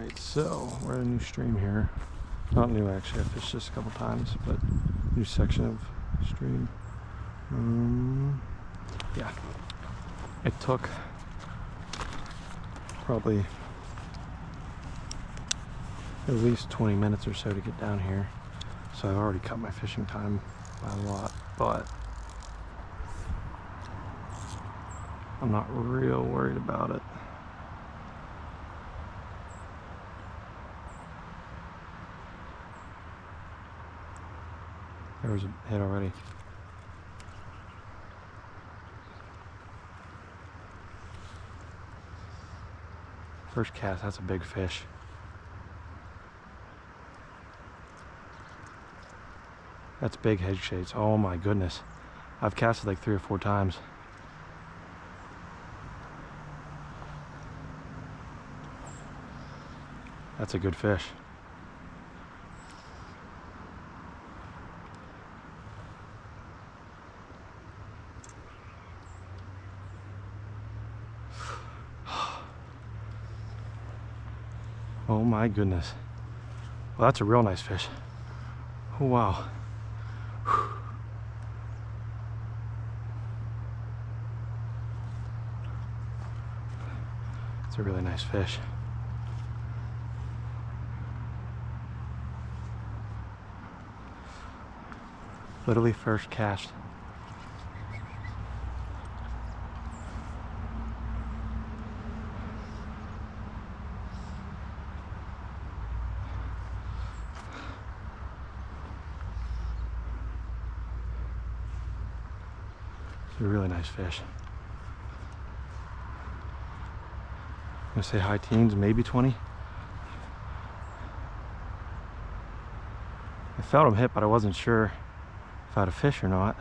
Alright, so we're at a new stream here. Not new actually, I fished this a couple times, but new section of stream. Yeah, it took probably at least 20 minutes or so to get down here. So I've already cut my fishing time by a lot, but I'm not real worried about it. There was a hit already. First cast, that's a big fish. That's big head shades. Oh my goodness. I've casted like 3 or 4 times. That's a good fish. Oh my goodness. Well, that's a real nice fish. Oh wow. It's a really nice fish. Literally first cast. It's a really nice fish. I'm gonna say high teens, maybe 20. I felt him hit, but I wasn't sure if I had a fish or not.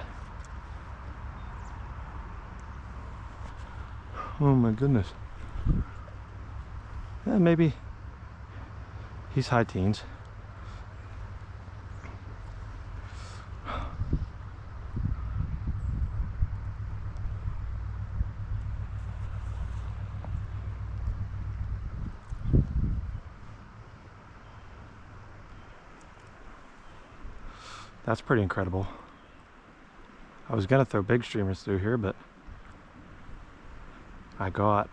Oh my goodness. Yeah, maybe he's high teens. That's pretty incredible. I was gonna throw big streamers through here, but I don't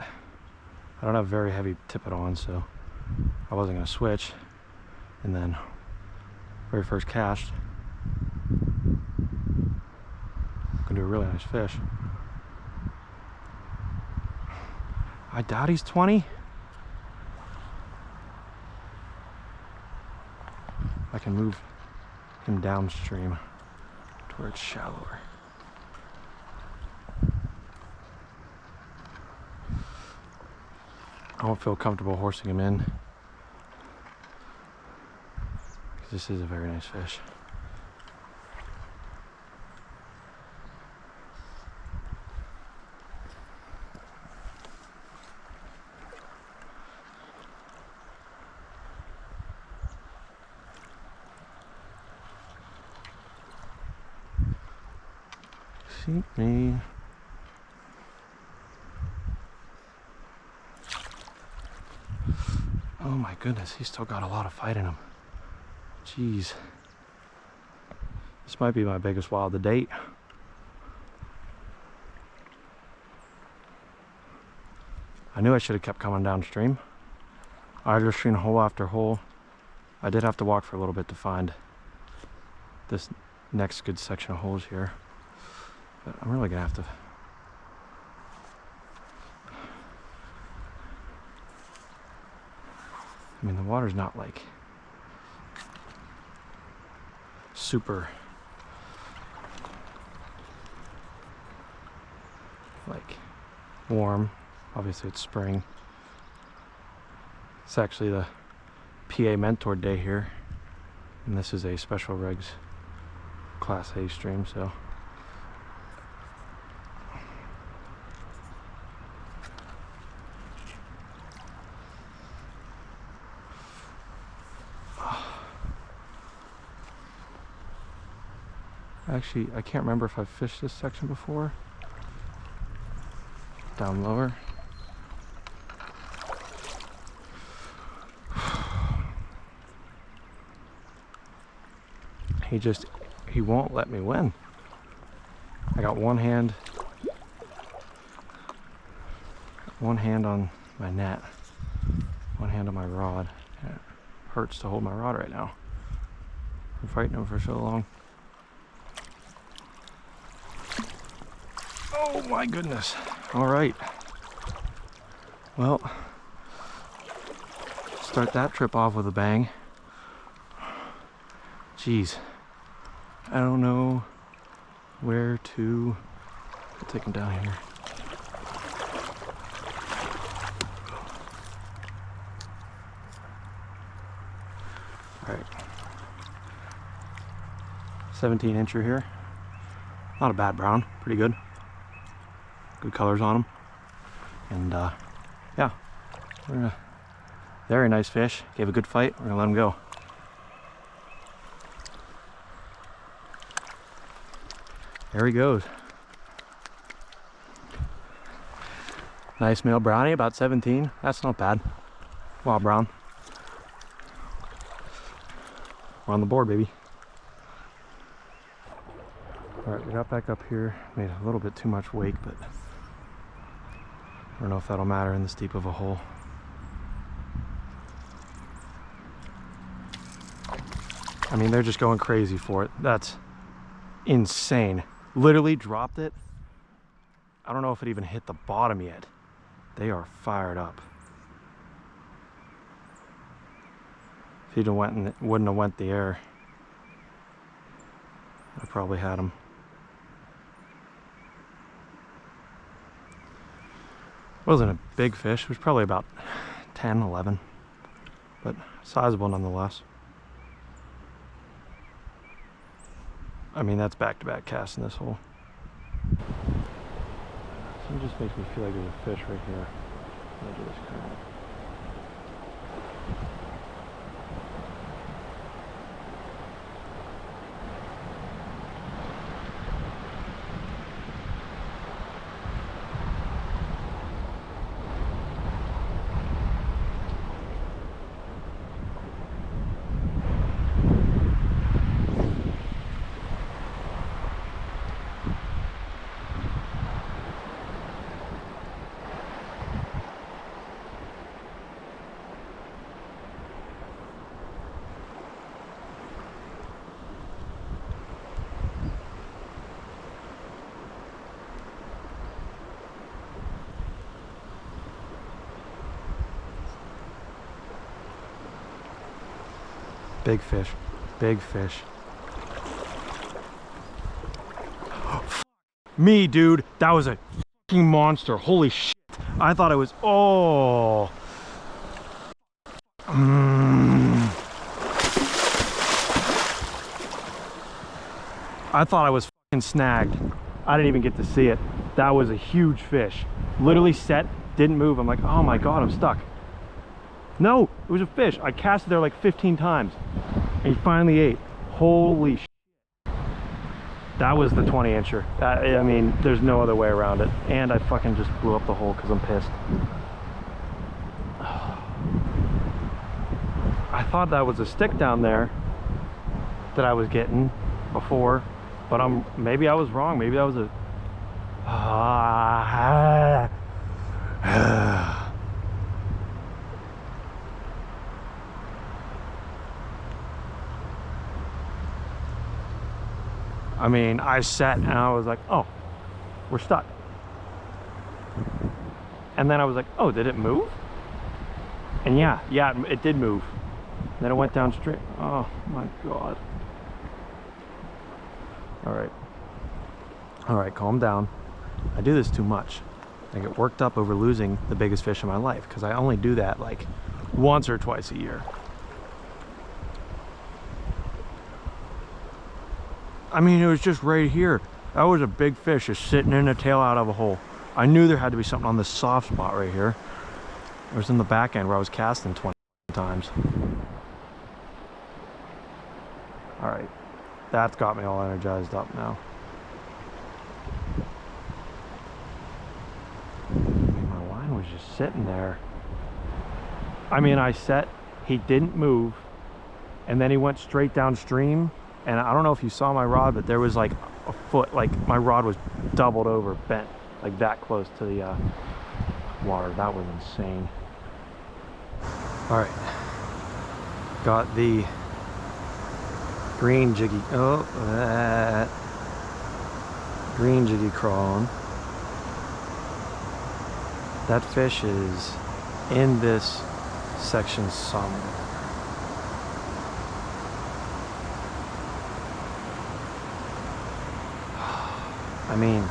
have very heavy tippet on, so I wasn't gonna switch. And then very first cast, gonna do a really nice fish. I doubt he's 20. I can move him downstream to where it's shallower. I don't feel comfortable horsing him in because this is a very nice fish. See me. Oh my goodness, he's still got a lot of fight in him. Jeez. This might be my biggest wild to date. I knew I should have kept coming downstream. I just seen hole after hole. I did have to walk for a little bit to find this next good section of holes here. But I'm really gonna have to. I mean, the water's not like super like warm. Obviously it's spring. It's actually the PA Mentor day here, and this is a special regs Class A stream, so actually, I can't remember if I've fished this section before. Down lower. he won't let me win. I got one hand on my net, one hand on my rod. It hurts to hold my rod right now. I'm fighting him for so long. Oh my goodness. All right. Well, start that trip off with a bang. Jeez. I don't know where to... I'll take him down here. All right. 17-incher here. Not a bad brown. Pretty good. Good colors on them. And yeah, very nice fish. Gave a good fight. We're gonna let him go. There he goes. Nice male brownie, about 17. That's not bad. Wild brown. We're on the board, baby. All right, we got back up here. Made a little bit too much wake, but I don't know if that'll matter in this deep of a hole. I mean, they're just going crazy for it. That's insane. Literally dropped it. I don't know if it even hit the bottom yet. They are fired up. If he'd wouldn't have went the air, I probably had him. Wasn't a big fish. It was probably about 10, 11, but sizable nonetheless. I mean, that's back-to-back casts in this hole. So it just makes me feel like there's a fish right here. Look at this current. Big fish, big fish. Me, dude, that was a fucking monster. Holy shit. I thought it was, oh. I thought I was fucking snagged. I didn't even get to see it. That was a huge fish. Literally set, didn't move. I'm like, oh my God, I'm stuck. No, it was a fish. I cast it there like 15 times and he finally ate. Holy shit. That was the 20-incher. I mean, there's no other way around it. And I fucking just blew up the hole because I'm pissed. I thought that was a stick down there that I was getting before, but maybe I was wrong. Maybe that was a... I mean, I sat and I was like, oh, we're stuck. And then I was like, oh, did it move? And yeah, it did move. Then it went down straight. Oh my God. All right, calm down. I do this too much. I get worked up over losing the biggest fish in my life because I only do that like once or twice a year. I mean, it was just right here. That was a big fish just sitting in a tail out of a hole. I knew there had to be something on this soft spot right here. It was in the back end where I was casting 20 times. All right, that's got me all energized up now. I mean, my line was just sitting there. I mean, I set, he didn't move, and then he went straight downstream, and I don't know if you saw my rod, but there was like a foot, like my rod was doubled over, bent, like that close to the water. That was insane. All right, got the green jiggy, that green jiggy crawl on. That fish is in this section somewhere. I mean,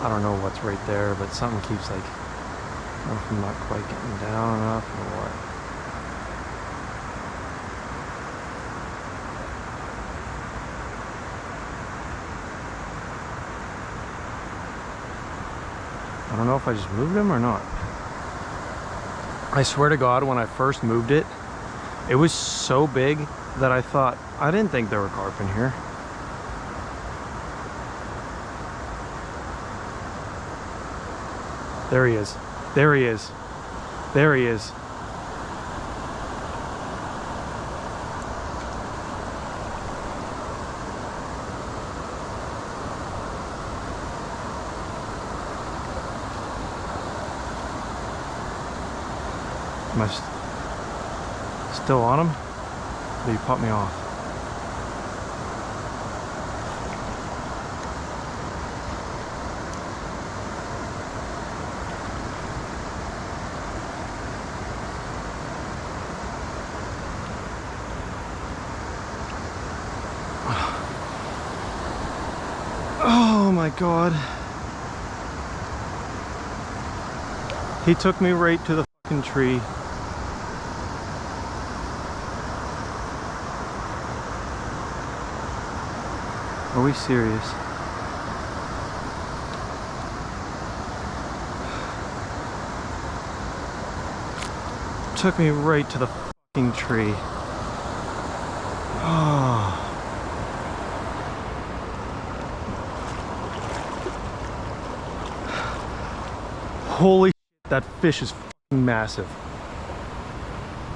I don't know what's right there, but something keeps like, I don't know if I'm not quite getting down enough or what. I don't know if I just moved him or not. I swear to God, when I first moved it, it was so big that I thought, I didn't think there were carp in here. There he is. There he is. There he is. Am I still on him? Did he pop me off? Oh my God. He took me right to the fucking tree. Are we serious? Took me right to the fucking tree. Oh. Holy shit, that fish is fucking massive.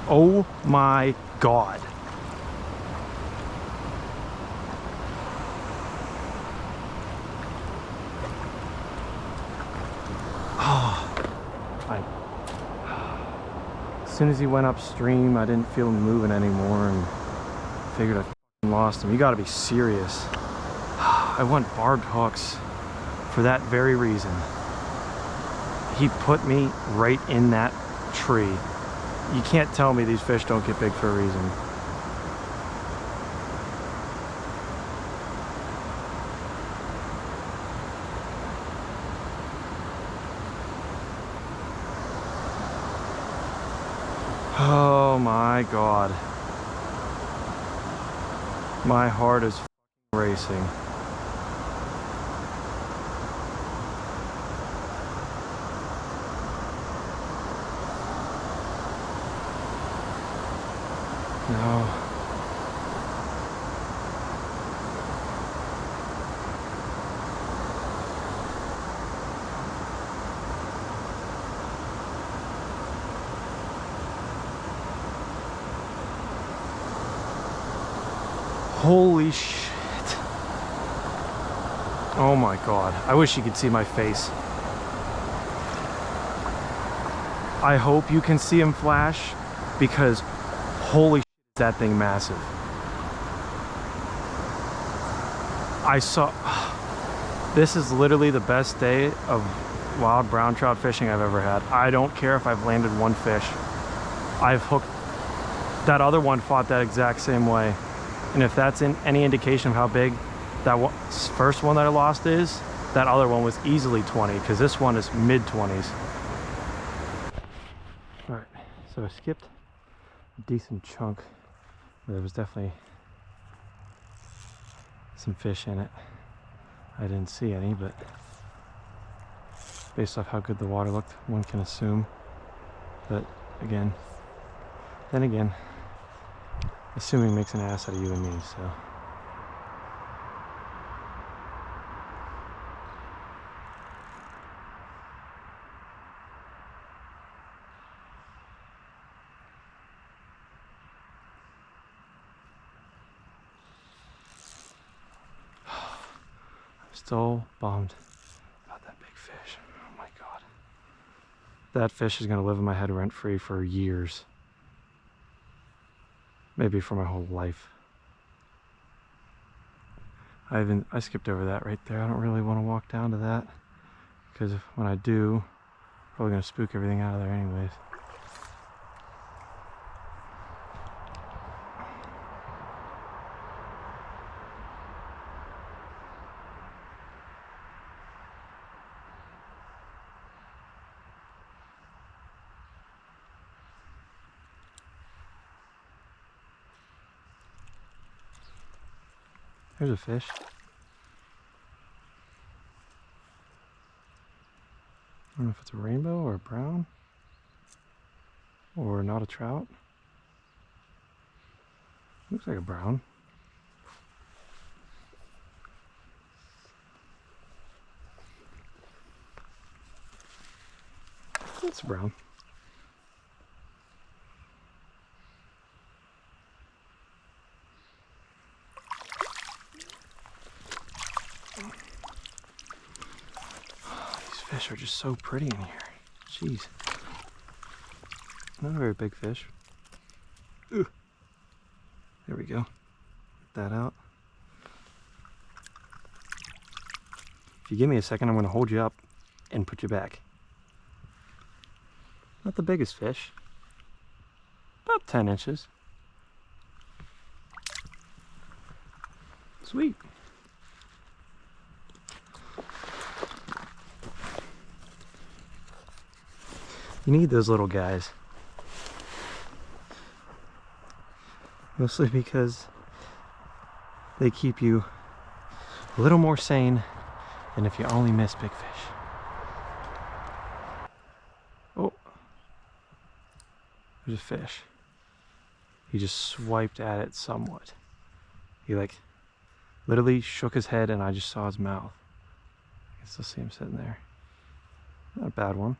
Oh my God. As soon as he went upstream, I didn't feel him moving anymore and figured I lost him. You gotta be serious. I want barbed hooks for that very reason. He put me right in that tree. You can't tell me these fish don't get big for a reason. Oh my God. My heart is racing. No. Holy shit. Oh my God. I wish you could see my face. I hope you can see him flash, because holy shit, is that thing massive. I saw, this is literally the best day of wild brown trout fishing I've ever had. I don't care if I've landed one fish. I've hooked, that other one fought that exact same way. And if that's any indication of how big that first one that I lost is, that other one was easily 20, because this one is mid-20s. All right, so I skipped a decent chunk where there was definitely some fish in it. I didn't see any, but based off how good the water looked, one can assume. But again, then again, assuming makes an ass out of you and me, so. Still bummed about that big fish. Oh my god. That fish is gonna live in my head rent-free for years. Maybe for my whole life. I skipped over that right there. I don't really want to walk down to that because when I do, I'm probably gonna spook everything out of there anyways. There's a fish. I don't know if it's a rainbow or a brown or not a trout. Looks like a brown. It's a brown. Fish are just so pretty in here. Jeez. Not a very big fish. Ooh. There we go. Get that out. If you give me a second, I'm going to hold you up and put you back. Not the biggest fish. About 10 inches. Sweet. You need those little guys. Mostly because they keep you a little more sane than if you only miss big fish. Oh, there's a fish. He just swiped at it somewhat. He like literally shook his head and I just saw his mouth. I can still see him sitting there. Not a bad one.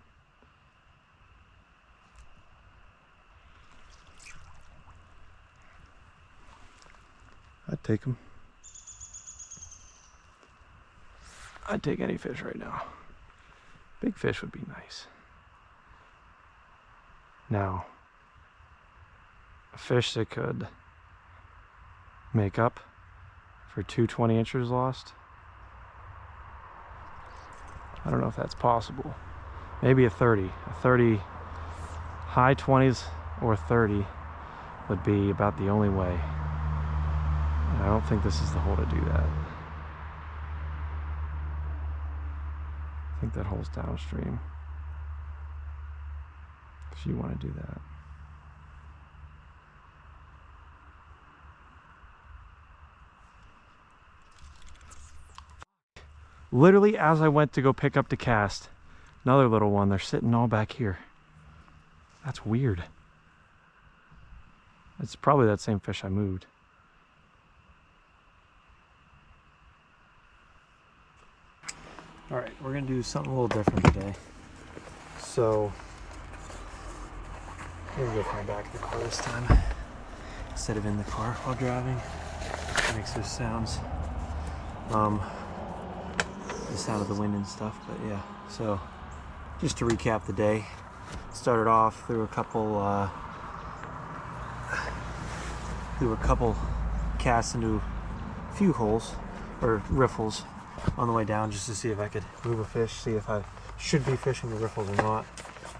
I'd take them. I'd take any fish right now. Big fish would be nice. Now, a fish that could make up for 2 20-inchers lost. I don't know if that's possible. Maybe a 30. A 30, high 20s or 30 would be about the only way. I don't think this is the hole to do that. I think that hole's downstream. If you want to do that. Literally as I went to go pick up the cast, another little one, they're sitting all back here. That's weird. It's probably that same fish I moved. All right, we're gonna do something a little different today. So, I'm gonna go from the back of the car this time, instead of in the car while driving. It makes those sounds. The sound of the wind and stuff, but yeah. So, just to recap the day, started off through a couple casts into a few holes, or riffles, on the way down just to see if I could move a fish, see if I should be fishing the riffles or not.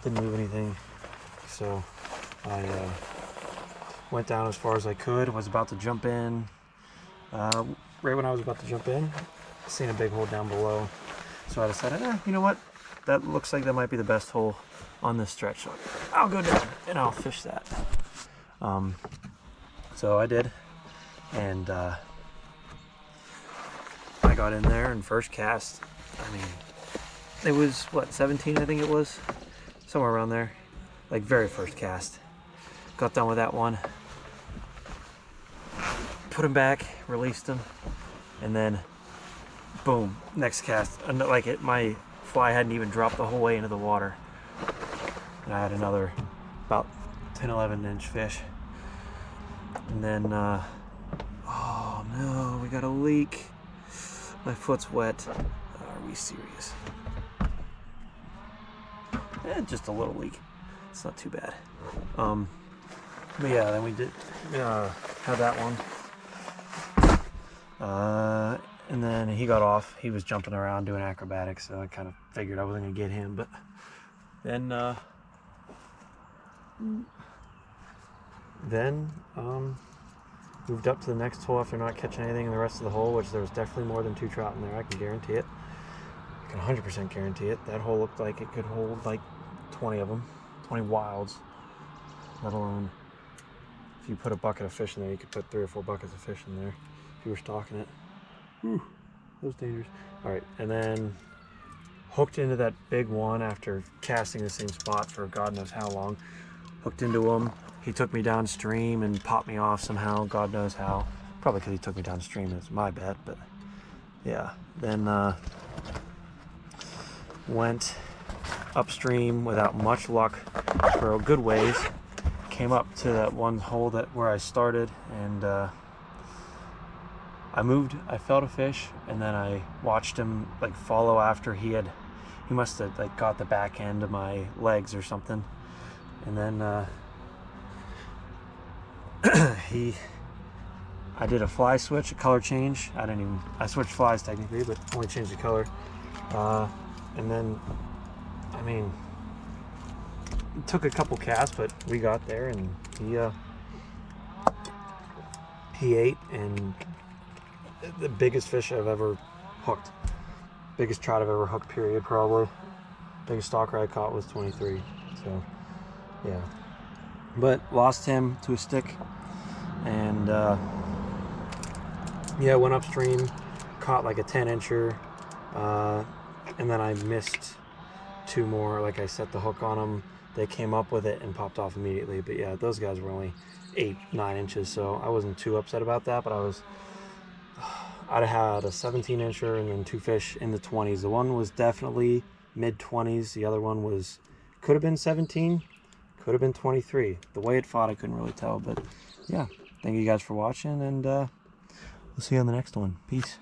Didn't move anything, so I went down as far as I could, was about to jump in. Right when I was about to jump in, seen a big hole down below, so I decided, you know what, that looks like that might be the best hole on this stretch, so I'll go down and I'll fish that. So I did, and I got in there and first cast, I mean, it was what, 17 I think it was, somewhere around there, like very first cast. Got done with that one, put him back, released him, and then boom, next cast. And like it, my fly hadn't even dropped the whole way into the water, and I had another about 10-11 inch fish. And then oh no, we got a leak. My foot's wet. Are we serious? Just a little leak. It's not too bad. But yeah, then we did have that one. And then he got off. He was jumping around doing acrobatics, so I kind of figured I wasn't gonna get him. But then moved up to the next hole after not catching anything in the rest of the hole, which there was definitely more than 2 trout in there. I can guarantee it. I can 100% guarantee it. That hole looked like it could hold like 20 of them, 20 wilds. Let alone if you put a bucket of fish in there, you could put 3 or 4 buckets of fish in there if you were stocking it. Whew, that was dangerous. All right, and then hooked into that big one after casting the same spot for God knows how long. Hooked into him. He took me downstream and popped me off somehow, God knows how. Probably because he took me downstream, it's my bet, but yeah. Then went upstream without much luck for a good ways. Came up to that one hole where I started, and I felt a fish, and then I watched him like follow after he must have like got the back end of my legs or something, and then I did a fly switch, a color change. I switched flies technically, but only changed the color, and then I mean it took a couple casts, but we got there, and he ate, and the biggest fish I've ever hooked. Biggest trout I've ever hooked, period, probably. Biggest stalker I caught was 23. So, yeah. But lost him to a stick. And, yeah, went upstream, caught like a 10-incher. And then I missed 2 more. Like, I set the hook on them. They came up with it and popped off immediately. But, yeah, those guys were only 8-9 inches. So I wasn't too upset about that, but I'd have had a 17-incher and then 2 fish in the 20s. The one was definitely mid-20s. The other one could have been 17, could have been 23. The way it fought, I couldn't really tell. But yeah, thank you guys for watching, and we'll see you on the next one. Peace.